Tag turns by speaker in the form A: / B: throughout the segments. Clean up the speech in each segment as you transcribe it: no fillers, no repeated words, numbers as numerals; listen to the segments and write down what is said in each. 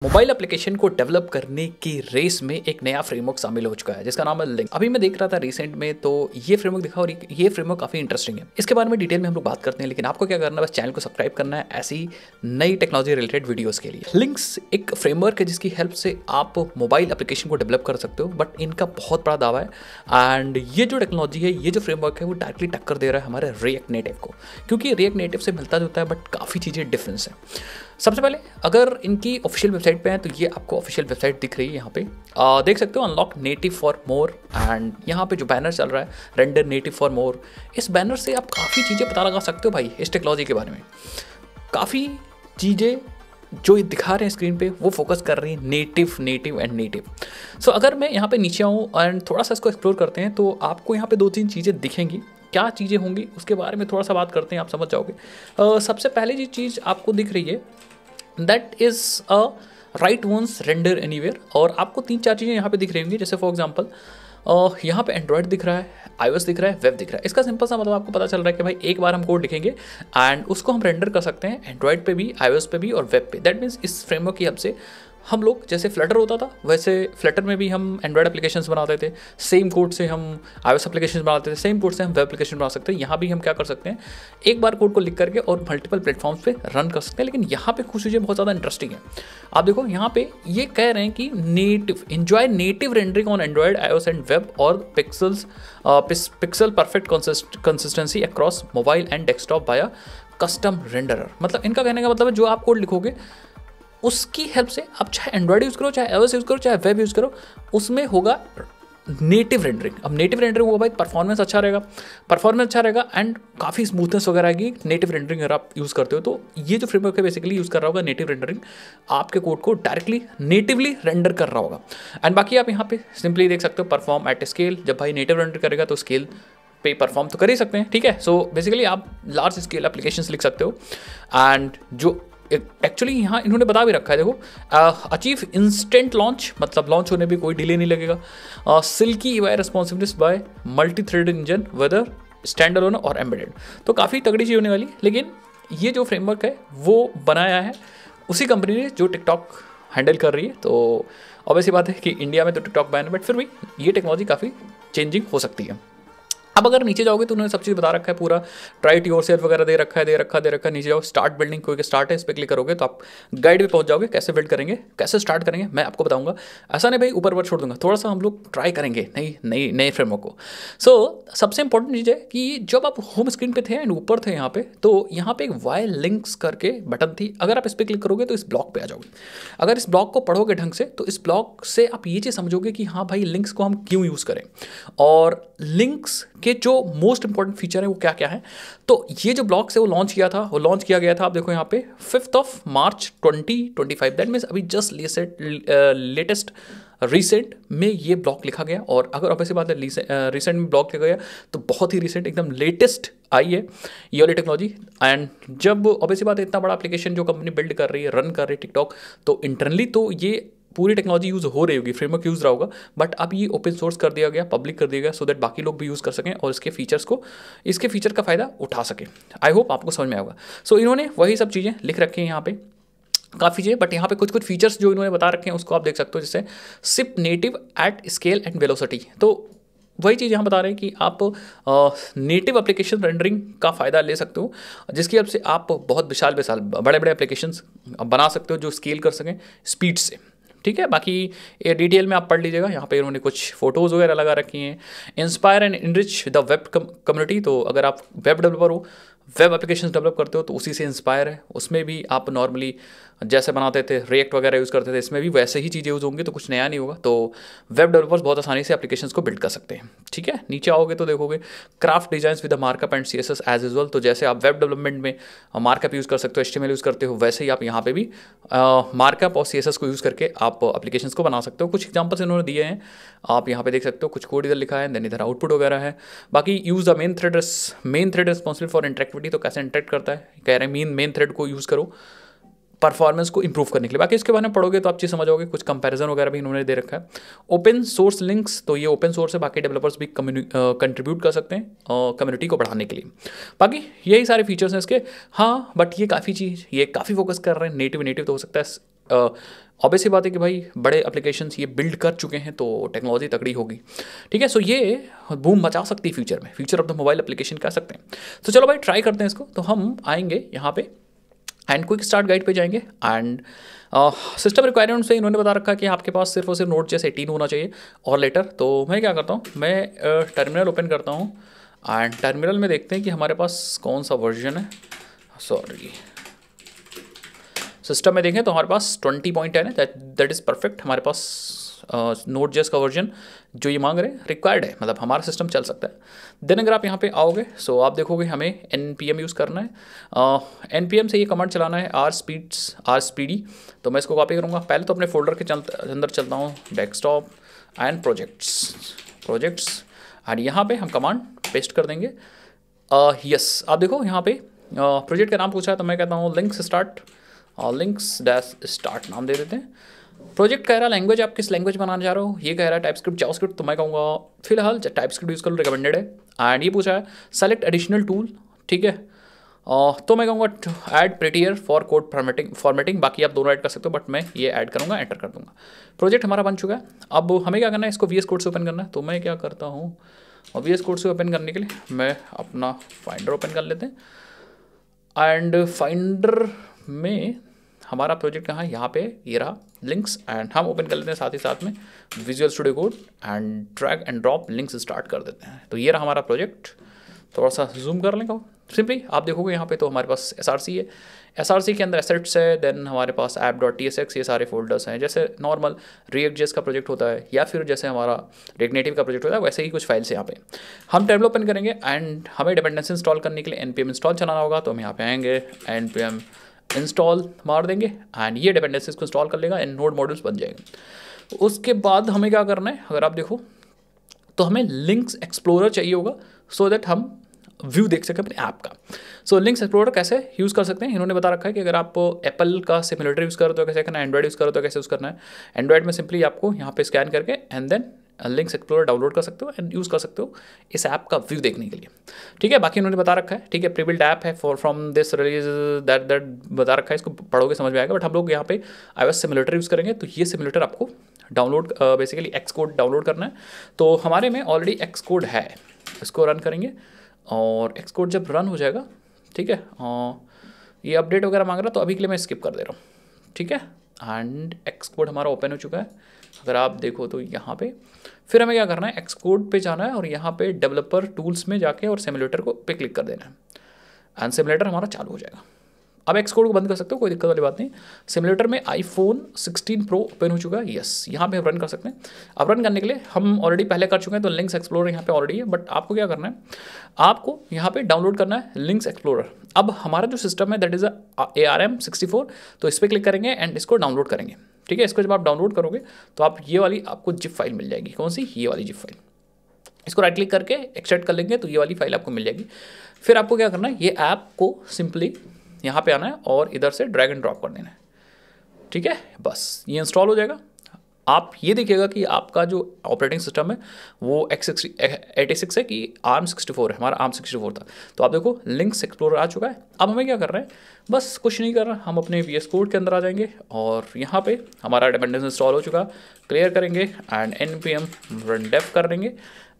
A: Mobile application को develop करने की रेस में एक नया फ्रेमवर्क शामिल हो चुका है जिसका नाम है लिंक। अभी मैं देख रहा था रिसेंट में, तो ये फ्रेमवर्क दिखा और ये फ्रेमवर्क काफी इंटरेस्टिंग है। इसके बारे में डिटेल में हम लोग बात करते हैं, लेकिन आपको क्या करना है, बस चैनल को सब्सक्राइब करना है ऐसी नई टेक्नोलॉजी रिलेटेड वीडियोस के लिए। लिंक्स एक फ्रेमवर्क है जिसकी हेल्प से आप मोबाइल एप्लीकेशन को डेवलप कर सकते हो, बट इनका बहुत बड़ा दावा है एंड ये जो टेक्नोलॉजी है, ये जो फ्रेमवर्क है, वो डायरेक्टली टक्कर दे रहा है हमारे रिएक्ट नेटिव को, क्योंकि रिएक्ट नेटिव से मिलता जुलता है बट काफ़ी चीज़ें डिफरेंस है। सबसे पहले अगर इनकी ऑफिशियल वेबसाइट पे है तो ये आपको ऑफिशियल वेबसाइट दिख रही है, यहाँ पे देख सकते हो, unlock native for more. And यहाँ पे जो बैनर चल रहा है, रेंडर नेटिव फॉर मोर, इस बैनर से आप काफ़ी चीज़ें पता लगा सकते हो भाई इस टेक्नोलॉजी के बारे में। काफ़ी चीज़ें जो ये दिखा रहे हैं स्क्रीन पे वो फोकस कर रही है नेटिव एंड नेटिव। सो अगर मैं यहाँ पे नीचे आऊँ एंड थोड़ा सा इसको एक्सप्लोर करते हैं तो आपको यहाँ पे दो तीन चीज़ें दिखेंगी। क्या चीज़ें होंगी उसके बारे में थोड़ा सा बात करते हैं, आप समझ जाओगे। सबसे पहले जो चीज़ आपको दिख रही है that is a write once render anywhere, और आपको तीन चार चीज़ें यहाँ पे दिख रही होंगी। जैसे फॉर एग्जांपल यहाँ पे एंड्रॉयड दिख रहा है, iOS दिख रहा है, वेब दिख रहा है। इसका सिंपल सा मतलब आपको पता चल रहा है कि भाई एक बार हम कोड लिखेंगे एंड उसको हम रेंडर कर सकते हैं एंड्रॉयड पे भी, iOS पे भी और वेब पे। दैट मीन्स इस फ्रेमवर्क की हेल्प से हम लोग, जैसे फ्लटर होता था वैसे फ्लटर में भी हम एंड्रॉयड एप्लीकेशंस बनाते थे, सेम कोड से हम iOS एप्लीकेशंस बनाते थे, सेम कोड से हम वेब एप्लीकेशन बना सकते हैं। यहाँ भी हम क्या कर सकते हैं, एक बार कोड को लिख करके और मल्टीपल प्लेटफॉर्म्स पे रन कर सकते हैं। लेकिन यहाँ पे कुछ चीज़ें बहुत ज़्यादा इंटरेस्टिंग है। आप देखो यहाँ पे ये कह रहे हैं कि native enjoy native rendering on Android, iOS and web और pixel perfect consistency across mobile and desktop via custom renderer. मतलब इनका कहने का मतलब है जो आप कोड लिखोगे उसकी हेल्प से आप चाहे एंड्रॉयड यूज़ करो, चाहे iOS यूज़ करो, चाहे वेब यूज़ करो, उसमें होगा नेटिव रेंडरिंग। अब नेटिव रेंडरिंग होगा भाई, परफॉर्मेंस अच्छा रहेगा एंड काफ़ी स्मूथनेस वगैरह आएगी नेटिव रेंडरिंग अगर आप यूज़ करते हो। तो ये जो फ्रेमवर्क है बेसिकली यूज़ कर रहा होगा नेटिव रेंडरिंग, आपके कोड को डायरेक्टली नेटिवली रेंडर कर रहा होगा। एंड बाकी आप यहाँ पे सिंपली देख सकते हो परफॉर्म एट स्केल। जब भाई नेटिव रेंडर करेगा तो स्केल पे परफॉर्म तो कर ही सकते हैं, ठीक है। सो बेसिकली आप लार्ज स्केल एप्लीकेशंस लिख सकते हो। एंड जो एक्चुअली यहाँ इन्होंने बता भी रखा है, देखो, अचीव इंस्टेंट लॉन्च, मतलब लॉन्च होने में कोई डिले नहीं लगेगा। Silky UI responsiveness by multi thread engine whether stand alone और एम्बेडेड। तो काफ़ी तगड़ी चीज़ होने वाली। लेकिन ये जो फ्रेमवर्क है वो बनाया है उसी कंपनी ने जो टिकटॉक हैंडल कर रही है। तो ऑब्वियसली बात है कि इंडिया में तो टिकटॉक बैन है, बट फिर भी ये टेक्नोलॉजी काफ़ी चेंजिंग हो सकती है। अब अगर नीचे जाओगे तो उन्होंने सब चीज़ बता रखा है, पूरा ट्राई टू योरसेल्फ वगैरह दे रखा है। नीचे जाओ, स्टार्ट बिल्डिंग, कोई स्टार्ट है, इस पर क्लिक करोगे तो आप गाइड पे पहुंच जाओगे, कैसे बिल्ड करेंगे, कैसे स्टार्ट करेंगे, मैं आपको बताऊंगा। ऐसा नहीं भाई ऊपर ऊपर छोड़ दूंगा, थोड़ा सा हम लोग ट्राई करेंगे नए फ्रेमवर्क को। सो सबसे इंपॉर्टेंट चीज़ है कि जब आप होम स्क्रीन पे थे एंड ऊपर थे यहाँ पे, तो यहाँ पे एक वाई लिंक्स करके बटन थी। अगर आप इस पर क्लिक करोगे तो इस ब्लॉक पे आ जाओगे। अगर इस ब्लॉक को पढ़ोगे ढंग से तो इस ब्लॉक से आप ये चीज़ समझोगे कि हाँ भाई लिंक्स को हम क्यों यूज़ करें और लिंक्स के जो मोस्ट इंपॉर्टेंट फीचर है वो क्या क्या है। तो ये जो ब्लॉक्स है वो लॉन्च किया गया था। आप देखो यहाँ पे 5 मार्च 2025। दैट मीन्स अभी जस्ट लेटेस्ट रिसेंट में ये ब्लॉक लिखा गया। और अगर ऑब्वियसली बात है रिसेंट में ब्लॉक लिखा गया तो बहुत ही रिसेंट, एकदम लेटेस्ट आई है ये वाली टेक्नोलॉजी। एंड जब ऑब्वियसली बात है इतना बड़ा एप्लीकेशन जो कंपनी बिल्ड कर रही है, रन कर रही है टिकटॉक, तो इंटरनली तो ये पूरी टेक्नोलॉजी यूज़ हो रही होगी, फ्रेमवर्क यूज़ रहा होगा, बट अब ये ओपन सोर्स कर दिया गया, पब्लिक कर दिया गया, सो दैट बाकी लोग भी यूज़ कर सकें और इसके फीचर का फ़ायदा उठा सकें। आई होप आपको समझ में आएगा। सो इन्होंने वही सब चीज़ें लिख रखी हैं यहाँ पे, काफ़ी चीज़ें, बट यहाँ पे कुछ फीचर्स जो इन्होंने बता रखे हैं उसको आप देख सकते हो, जैसे सिप native at scale and velocity. तो वही चीज़ यहाँ बता रहे हैं कि आप नेटिव एप्लीकेशन रेंडरिंग का फ़ायदा ले सकते हो, जिसकी वजह से आप बहुत विशाल बड़े बड़े एप्लीकेशंस बना सकते हो जो स्केल कर सकें स्पीड से, ठीक है। बाकी ये डिटेल में आप पढ़ लीजिएगा। यहाँ पे इन्होंने कुछ फोटोज़ वगैरह लगा रखी हैं। Inspire and enrich the web community. तो अगर आप वेब डेवलपर हो, वेब एप्लीकेशन डेवलप करते हो, तो उसी से इंस्पायर है। उसमें भी आप नॉर्मली जैसे बनाते थे, रिएक्ट वगैरह यूज़ करते थे, इसमें भी वैसे ही चीज़ें यूज़ होंगी, तो कुछ नया नहीं होगा। तो वेब डेवलपर्स बहुत आसानी से एप्लीकेशंस को बिल्ड कर सकते हैं, ठीक है। नीचे आओगे तो देखोगे craft designs with the markup and CSS as usual. तो जैसे आप वेब डेवलपमेंट में मार्कअप यूज़ कर सकते हो, HTML यूज़ करते हो, वैसे ही आप यहाँ पे भी मार्कअप और CSS को यूज़ करके आप एप्लीकेशंस को बना सकते हो। कुछ एग्जाम्पल्स इन्होंने दिए हैं, आप यहाँ पे देख सकते हो। कुछ कोड इधर लिखा है, देन इधर आउटपुट वगैरह है। बाकी use the main thread responsible for interactivity. तो कैसे इंटरेक्ट करता है, कह रहे हैं मेन थ्रेड को यूज़ करो परफॉर्मेंस को इंप्रूव करने के लिए। बाकी इसके बारे में पढ़ोगे तो आप चीज़ समझोगे। कुछ कंपैरिजन वगैरह भी इन्होंने दे रखा है। ओपन सोर्स लिंक्स, तो ये ओपन सोर्स है, बाकी डेवलपर्स भी कंट्रीब्यूट कर सकते हैं कम्युनिटी को बढ़ाने के लिए। बाकी यही सारे फीचर्स हैं इसके। हाँ, बट ये काफ़ी फोकस कर रहे हैं नेटिव तो हो सकता है ऑब्वियस सी बात है कि भाई बड़े एप्लीकेशंस ये बिल्ड कर चुके हैं तो टेक्नोलॉजी तगड़ी होगी, ठीक है। सो ये बूम मचा सकती है फ्यूचर में, future of the mobile application कह सकते हैं। तो चलो भाई ट्राई करते हैं इसको। तो हम आएंगे यहाँ पे एंड क्विक स्टार्ट गाइड पे जाएंगे एंड सिस्टम रिक्वायरमेंट से इन्होंने बता रखा है कि आपके पास सिर्फ और सिर्फ Node.js 18 होना चाहिए और लेटर। तो मैं क्या करता हूँ, मैं टर्मिनल ओपन करता हूँ एंड टर्मिनल में देखते हैं कि हमारे पास कौन सा वर्जन है। सॉरी, सिस्टम में देखें तो हमारे पास 20.10 है, दैट इज़ परफेक्ट। हमारे पास Node.js का वर्जन जो ये मांग रहे हैं रिक्वायर्ड है, मतलब हमारा सिस्टम चल सकता है। देन अगर आप यहाँ पे आओगे सो आप देखोगे हमें npm यूज़ करना है। npm से ये कमांड चलाना है rspd। तो मैं इसको कॉपी करूँगा। पहले तो अपने फोल्डर के अंदर चलता हूँ, डेस्कटॉप एंड प्रोजेक्ट्स एंड यहाँ पे हम कमांड पेस्ट कर देंगे। यस, आप देखो यहाँ पे प्रोजेक्ट का नाम पूछा है तो मैं कहता हूँ लिंक्स डैश स्टार्ट नाम दे देते हैं। प्रोजेक्ट कह रहा है लैंग्वेज आप किस लैंग्वेज बनाना चाह रहे हो, ये कह रहा है टाइपस्क्रिप्ट जावास्क्रिप्ट, तो मैं कहूँगा फिलहाल टाइपस्क्रिप्ट यूज़ करो, रिकमेंडेड है। एंड ये पूछा है सेलेक्ट एडिशनल टूल, ठीक है। तो मैं कहूँगा ऐड प्रेटियर फॉर कोड फॉर्मेटिंग, बाकी आप दोनों ऐड कर सकते हो बट मैं ये ऐड करूँगा, एंटर कर दूँगा। प्रोजेक्ट हमारा बन चुका है। अब हमें क्या करना है, इसको VS कोड से ओपन करना है। तो मैं क्या करता हूँ, और VS कोड से ओपन करने के लिए मैं अपना फाइंडर ओपन कर लेते हैं एंड फाइंडर में हमारा प्रोजेक्ट कहाँ है, यहाँ पे ये रहा लिंक्स एंड हम ओपन कर लेते हैं साथ ही साथ में visual studio code and drag and drop links start कर देते हैं। तो ये रहा हमारा प्रोजेक्ट। थोड़ा सा जूम कर लेंगे सिंपली, आप देखोगे यहाँ पे तो हमारे पास SRC है, SRC के अंदर एसेट्स है, देन हमारे पास app.tsx ये सारे फोल्डर्स हैं। जैसे नॉर्मल React.js का प्रोजेक्ट होता है या फिर जैसे हमारा React Native का प्रोजेक्ट होता है वैसे ही कुछ फाइल्स यहाँ पे हम टेबल ओपन करेंगे एंड हमें डिपेंडेंसी इंस्टॉल करने के लिए npm इंस्टॉल चलाना होगा। तो हम यहाँ पे आएंगे npm इंस्टॉल मार देंगे एंड ये डिपेंडेंसीज को इंस्टॉल कर लेगा एंड नोड मॉड्यूल्स बन जाएंगे। उसके बाद हमें क्या करना है, अगर आप देखो तो हमें लिंक्स एक्सप्लोरर चाहिए होगा सो दैट हम व्यू देख सकें अपने ऐप का। सो लिंक्स एक्सप्लोरर कैसे यूज़ कर सकते हैं, इन्होंने बता रखा है कि अगर आप एप्पल का सिमुलेटर यूज़ करो तो कैसे करना है, एंड्रॉइड यूज़ करो तो कैसे यूज़ करना है। एंड्रॉइड में सिंपली आपको यहाँ पे स्कैन करके and then Lynx explorer download कर सकते हो एंड यूज़ कर सकते हो इस ऐप का व्यू देखने के लिए, ठीक है। बाकी उन्होंने बता रखा है, ठीक है, प्रीबिल्ड ऐप है for from this release that बता रखा है, इसको पढ़ोगे समझ में आएगा। बट हम लोग यहाँ पे iOS सिमुलेटर यूज़ करेंगे तो ये सिमुलेटर आपको डाउनलोड बेसिकली Xcode डाउनलोड करना है। तो हमारे में ऑलरेडी Xcode है, इसको रन करेंगे और Xcode जब रन हो जाएगा, ठीक है, ये अपडेट वगैरह मांग रहा तो अभी के लिए मैं स्किप कर दे रहा हूँ, ठीक है। एंड Xcode हमारा ओपन हो चुका है। अगर आप देखो तो यहाँ पे फिर हमें क्या करना है, Xcode पे जाना है और यहाँ पे डेवलपर टूल्स में जाके और सिमुलेटर को पे क्लिक कर देना है एंड सिमुलेटर हमारा चालू हो जाएगा। अब Xcode को बंद कर सकते हो, कोई दिक्कत वाली बात नहीं। सिमुलेटर में iPhone 16 Pro ओपन हो चुका है, यस, यहाँ पे हम रन कर सकते हैं। अब रन करने के लिए हम ऑलरेडी पहले कर चुके हैं तो लिंक्स एक्सप्लोरर यहाँ पे ऑलरेडी है, बट आपको क्या करना है, आपको यहाँ पे डाउनलोड करना है लिंक्स एक्सप्लोरर। अब हमारा जो सिस्टम है दैट इज़ ARM64, तो इस पर क्लिक करेंगे एंड इसको डाउनलोड करेंगे, ठीक है। इसको जब आप डाउनलोड करोगे तो आप ये वाली आपको जिप फाइल मिल जाएगी, कौन सी, ये वाली जिप फाइल। इसको राइट क्लिक करके एक्सट्रैक्ट कर लेंगे तो ये वाली फाइल आपको मिल जाएगी। फिर आपको क्या करना है, ये ऐप को सिंपली यहाँ पे आना है और इधर से ड्रैग एंड ड्रॉप कर देना है, ठीक है। बस ये इंस्टॉल हो जाएगा। आप ये देखिएगा कि आपका जो ऑपरेटिंग सिस्टम है वो x86 है कि ARM64 है, हमारा ARM64 था। तो आप देखो लिंक्स एक्सप्लोरर आ चुका है। अब हमें क्या कर रहे हैं, बस कुछ नहीं कर रहा, हम अपने VS कोड के अंदर आ जाएंगे और यहाँ पे हमारा डिपेंडेंस इंस्टॉल हो चुका, क्लियर करेंगे एंड npm run dev कर देंगे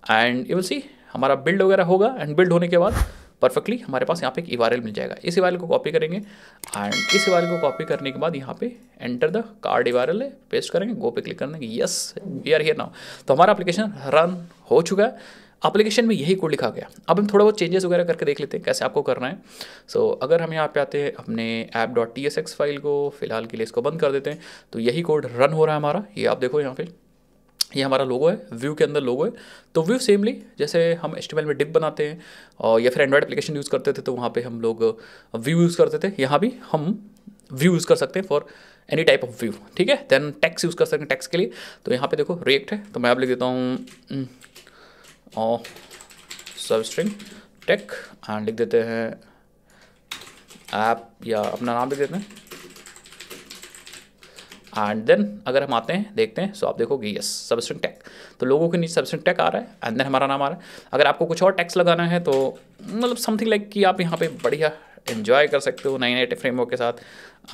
A: एंड यू विल सी हमारा बिल्ड वगैरह होगा एंड बिल्ड होने के बाद परफेक्टली हमारे पास यहाँ पे एक URL मिल जाएगा। इस URL को कॉपी करेंगे एंड इस URL को कॉपी करने के बाद यहाँ पे एंटर द कार्ड URL है, पेस्ट करेंगे, गो पे क्लिक कर देंगे, yes we are here now. तो हमारा एप्लीकेशन रन हो चुका है। एप्लीकेशन में यही कोड लिखा गया। अब हम थोड़ा बहुत चेंजेस वगैरह करके देख लेते हैं कैसे आपको करना है। सो अगर हम यहाँ पे आते हैं अपने app.tsx फाइल को, फिलहाल के लिए इसको बंद कर देते हैं। तो यही कोड रन हो रहा है हमारा, ये आप देखो यहाँ पे, ये हमारा लोगो है, व्यू के अंदर लोगो है। तो व्यू सेमली जैसे हम HTML में डिप बनाते हैं और या फिर एंड्रॉइड एप्लीकेशन यूज़ करते थे तो वहाँ पे हम लोग व्यू यूज़ करते थे, यहाँ भी हम व्यू यूज़ कर सकते हैं for any type of view, ठीक है। देन टेक्स्ट यूज़ कर सकते हैं टेक्स्ट के लिए। तो यहाँ पे देखो रिएक्ट है, तो मैं अब लिख देता हूँ सब स्ट्रिंग टेक एंड लिख देते हैं ऐप या अपना नाम लिख देते हैं एंड देन अगर हम आते हैं देखते हैं, सो आप देखोगे यस सबस्ट्रिंग टैग, तो लोगों के नीचे सबस्ट्रिंग टैग आ रहा है एंड देन हमारा नाम आ रहा है। अगर आपको कुछ और टैग्स लगाना है तो मतलब समथिंग लाइक कि आप यहाँ पे बढ़िया एंजॉय कर सकते हो नए नए फ्रेमवर्क के साथ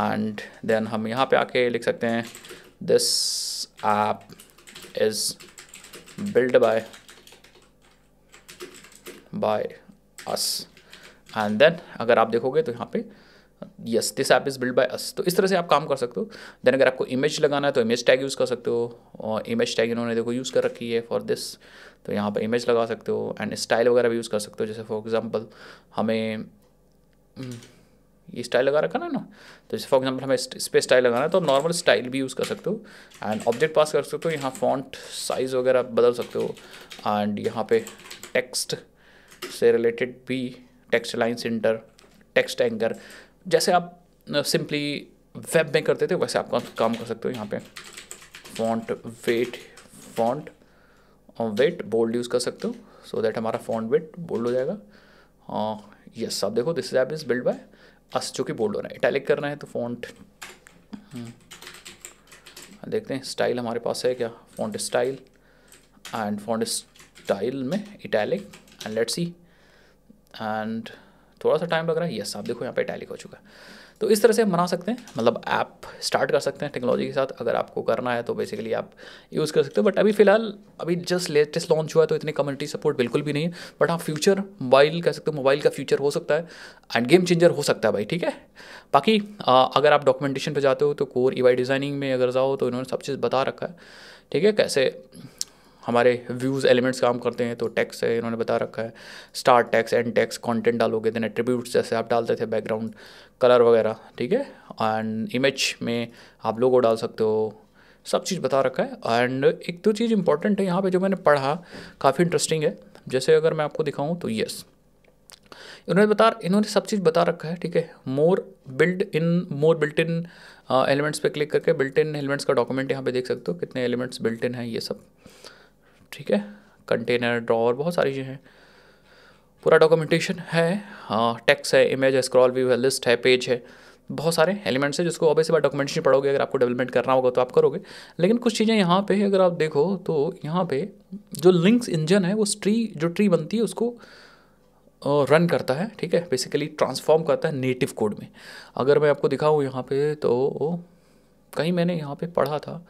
A: एंड देन हम यहाँ पे आके लिख सकते हैं this app is build by us, and then अगर आप देखोगे तो यहाँ पे yes this app is build by us. तो इस तरह से आप काम कर सकते हो। देन अगर आपको इमेज लगाना है तो इमेज टैग यूज़ कर सकते हो, और इमेज टैग इन्होंने देखो यूज़ कर रखी है फॉर दिस, तो यहाँ पे इमेज लगा सकते हो। एंड स्टाइल वगैरह भी यूज़ कर सकते हो, जैसे फॉर एग्जांपल हमें ये स्टाइल लगा रखा ना, तो जैसे फॉर एग्जांपल हमें इस पर स्टाइल लगाना है तो नॉर्मल स्टाइल भी यूज़ कर सकते हो। एंड ऑब्जेक्ट पास कर सकते हो, यहाँ फॉन्ट साइज़ वगैरह बदल सकते हो। एंड यहाँ पे टेक्स्ट से रिलेटेड भी text line centre, text anchor, जैसे आप सिंपली वेब में करते थे वैसे आप काम कर सकते हो। यहाँ पे फॉन्ट वेट बोल्ड यूज़ कर सकते हो, सो दैट हमारा फॉन्ट वेट बोल्ड हो जाएगा। यस आप देखो this app is build by अस, जो कि बोल्ड हो रहा है। इटैलिक करना है तो फॉन्ट देखते हैं, स्टाइल हमारे पास है क्या, font style, and font style में italic, and let's see, and थोड़ा सा टाइम लग रहा है। यस आप देखो यहाँ पे इटैलिक हो चुका है। तो इस तरह से हम बना सकते हैं, मतलब ऐप स्टार्ट कर सकते हैं टेक्नोलॉजी के साथ। अगर आपको करना है तो बेसिकली आप यूज़ कर सकते हो, बट अभी फ़िलहाल अभी जस्ट लेटेस्ट लॉन्च हुआ है तो इतनी कम्युनिटी सपोर्ट बिल्कुल भी नहीं है। बट हाँ फ्यूचर मोबाइल कह सकते हो, मोबाइल का फ्यूचर हो सकता है एंड गेम चेंजर हो सकता है भाई, ठीक है। बाकी अगर आप डॉक्यूमेंटेशन पे जाते हो तो कोर ईवाई डिज़ाइनिंग में अगर जाओ तो इन्होंने सब चीज़ बता रखा है, ठीक है, कैसे हमारे व्यूज़ एलिमेंट्स काम करते हैं। तो टेक्स्ट है इन्होंने बता रखा है, start text, and text, content डालोगे, देन एट्रीब्यूट्स जैसे आप डालते थे बैकग्राउंड कलर वगैरह, ठीक है। एंड इमेज में आप लोगो डाल सकते हो, सब चीज़ बता रखा है। एंड एक दो चीज़ इंपॉर्टेंट है यहाँ पे जो मैंने पढ़ा, काफ़ी इंटरेस्टिंग है। जैसे अगर मैं आपको दिखाऊँ तो यस इन्होंने सब चीज़ बता रखा है, ठीक है। मोर बिल्ट इन एलिमेंट्स पे क्लिक करके बिल्ट इन एलिमेंट्स का डॉक्यूमेंट यहाँ पे देख सकते हो, कितने एलिमेंट्स बिल्ट इन है ये सब, ठीक है। कंटेनर, ड्रॉअर, बहुत सारी चीज़ें हैं, पूरा डॉक्यूमेंटेशन है। टेक्स्ट है, इमेज है, स्क्रॉल व्यू है, लिस्ट है, पेज है, बहुत सारे एलिमेंट्स हैं जिसको ऑब्वियसली बात डॉक्यूमेंटेशन पढ़ोगे, अगर आपको डेवलपमेंट करना होगा तो आप करोगे। लेकिन कुछ चीज़ें यहाँ पे अगर आप देखो तो यहाँ पे जो लिंक्स इंजन है वो ट्री बनती है उसको रन करता है, ठीक है, बेसिकली ट्रांसफॉर्म करता है नेटिव कोड में। अगर मैं आपको दिखाऊँ यहाँ पे तो कहीं मैंने यहाँ पे पढ़ा था,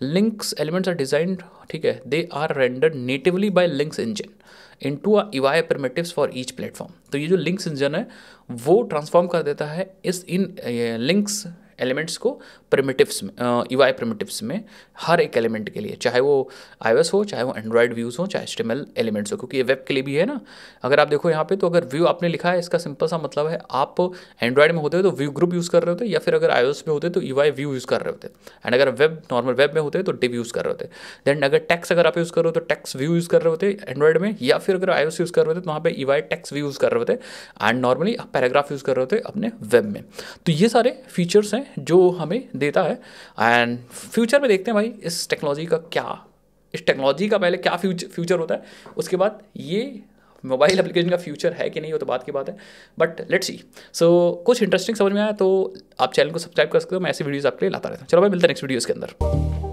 A: लिंक्स एलिमेंट्स आर डिजाइंड, ठीक है, they are rendered natively by links engine into a UI primitives for each platform. तो ये जो लिंक्स इंजन है वो ट्रांसफॉर्म कर देता है इन लिंक्स एलिमेंट्स को प्रिमिटिव्स में, ईवाई प्रिमिटिव्स में, हर एक एलिमेंट के लिए, चाहे वो iOS हो, चाहे वो एंड्रॉयड व्यूज़ हो, चाहे HTML एलिमेंट्स हो, क्योंकि ये वेब के लिए भी है ना। अगर आप देखो यहाँ पे तो अगर व्यू आपने लिखा है, इसका सिंपल सा मतलब है आप एंड्रॉयड में होते हो तो व्यू ग्रुप यूज़ कर रहे होते, या फिर अगर iOS में होते तो ईवाई व्यू यूज़ कर रहे होते, एंड अगर नॉर्मल वेब में होते तो डिव यूज़ कर रहे होते। देन अगर टेक्स्ट अगर आप यूज़ कर रहे हो तो टेक्स्ट व्यू यूज़ कर रहे होते एंड्रॉयड में, या फिर अगर iOS यूज़ कर रहे होते तो वहाँ पे ईवाई टेक्स्ट व्यू यूज़ कर रहे होते, एंड नॉर्मली आप पैराग्राफ यूज़ कर रहे होते अपने वेब में। तो ये सारे फीचर्स हैं जो हमें देता है, एंड फ्यूचर में देखते हैं भाई इस टेक्नोलॉजी का पहले क्या फ्यूचर होता है, उसके बाद ये मोबाइल एप्लीकेशन का फ्यूचर है कि नहीं वो तो बात की बात है, बट लेट्स सी। सो कुछ इंटरेस्टिंग समझ में आया तो आप चैनल को सब्सक्राइब कर सकते हो, मैं ऐसी वीडियोस आपके लिए लाता रहता हूँ। चलो भाई मिलते हैं नेक्स्ट वीडियोस के अंदर।